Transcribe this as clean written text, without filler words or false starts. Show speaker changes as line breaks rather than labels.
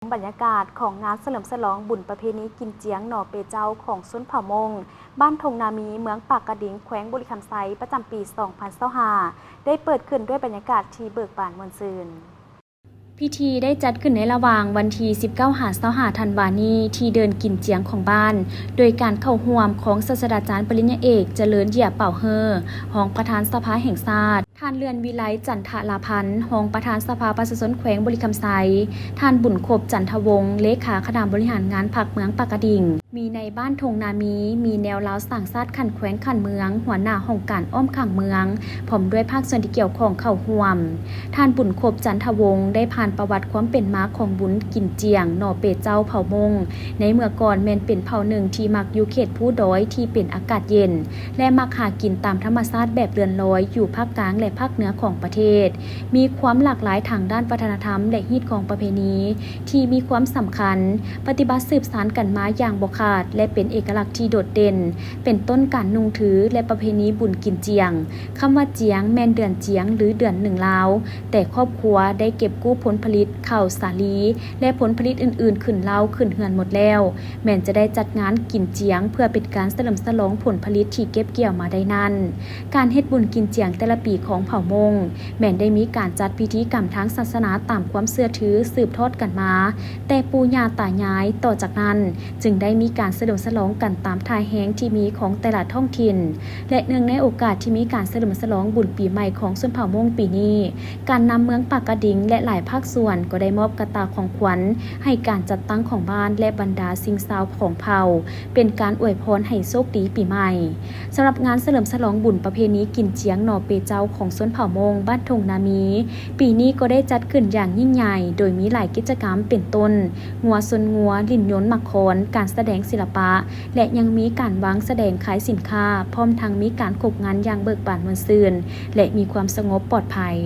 บรรยากาศของงานเฉลิมฉลองบุญประเพณีกินเจียงหน่อเปเจ้าของชนเผ่ามงบ้านทงนามีเมืองปากกระดิ่งแขวงบุรีรัมย์ไซประจำปี 2025ได้เปิดขึ้นด้วยบรรยากาศที่เบิกบานมวลซื่นพิธีได้จัดขึ้นในระหว่างวันที่ 19-25 ธันวาคมนี้ที่เดินกินเจียงของบ้าน โดยการเข้าร่วมของศาสตราจารย์ปริญญาเอกเจริญเหยียบเป่าเฮอรองประธานสภาแห่งชาติท่านเลือนวิไลจันทลาพันธ์รองประธานสภาประชาชนแขวงบุรีรัมย์ไซท่านบุญครบจันทวงศ์เลขาคณะบริหารงานพรรคเมืองปากกระดิ่งมีในบ้านทงนามีแนวลาวสร้างชาติขันแขวงขันเมืองหัวหน้าห้องการอ้อมขังเมืองพร้อมด้วยภาคส่วนที่เกี่ยวข้องเข้าร่วมท่านบุญครบจันทวงศ์ได้ผ่านประวัติความเป็นมาของบุญกินเจียงหน่อเป็ดเจ้าเผ่ามงในเมื่อก่อนแม่นเป็นเผ่าหนึ่งที่มักอยู่เขตผู้ดอยที่เป็นอากาศเย็นและมักหากินตามธรรมชาติแบบเรือนลอยอยู่ภาคกลางและภาคเหนือของประเทศมีความหลากหลายทางด้านวัฒนธรรมและฮีตของประเพณีที่มีความสำคัญปฏิบัติสืบสานกันมาอย่างบ่ขาดและเป็นเอกลักษณ์ที่โดดเด่นเป็นต้นการนุ่งถือและประเพณีบุญกินเจียงคำว่าเจียงแม่นเดือนเจียงหรือเดือนหนึ่งลาวแต่ครอบครัวได้เก็บกู้ผลผลิตข้าวสาลีและผลผลิตอื่นๆขึ้นเล่าขึ้นเฮือนหมดแล้วแม่นจะได้จัดงานกินเจียงเพื่อเป็นการเฉลิมฉลองผลผลิตที่เก็บเกี่ยวมาได้นั้นการเฮ็ดบุญกินเจียงแต่ละปีของเผ่ามงแม่นได้มีการจัดพิธีกรรมทางศาสนาตามความเชื่อถือสืบทอดกันมาแต่ปู่ย่าตายายต่อจากนั้นจึงได้มีการเฉลิมฉลองกันตามทายแห้งที่มีของแต่ละท้องถิ่นและเนื่องในโอกาสที่มีการเฉลิมฉลองบุญปีใหม่ของชนเผ่ามงปีนี้การนำเมืองปากกระดิ่งและหลายภาคส่วนก็ได้มอบกระตาของขวัญให้การจัดตั้งของบ้านและบรรดาสิ่งสาวของเผ่าเป็นการอวยพรให้โชคดีปีใหม่สำหรับงานเฉลิมฉลองบุญประเพณีกินเจียงหน่อเปเจ้าของชนเผ่ามงบ้านทงนามีปีนี้ก็ได้จัดขึ้นอย่างยิ่งใหญ่โดยมีหลายกิจกรรมเป็นต้นงัวซนงัวลิ่นยนต์มักคอนการแสดงศิลปะและยังมีการวางแสดงขายสินค้าพร้อมทั้งมีการขบงานอย่างเบิกบานมวลซื่นและมีความสงบปลอดภัย